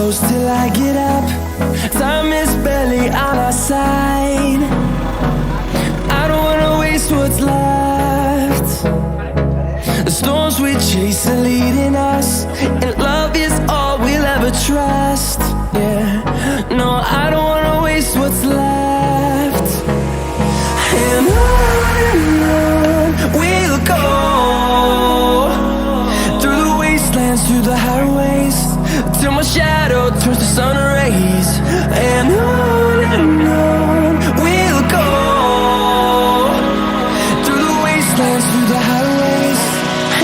close till I get up. Time is barely on our side. I don't wanna waste what's left. The storms we chase are leading us, and love is all we'll ever trust. Yeah, no, I don't wanna waste what's left. And on we'll go, through the wastelands, through the highways, till my shadow turns to sun rays. And on we'll go, through the wastelands, through the highways,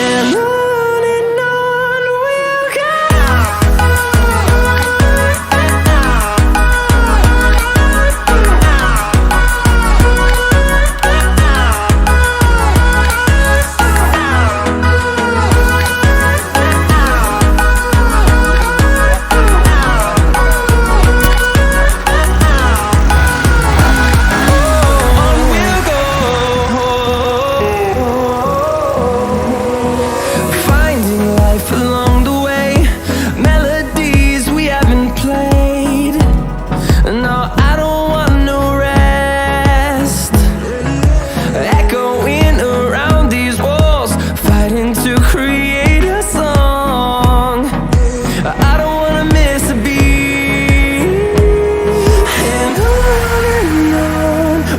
and on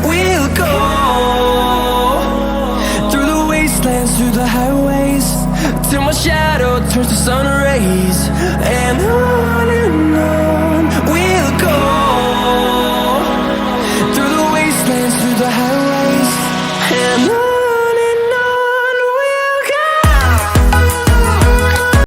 we'll go. Through the highways, till my shadow turns to sun rays.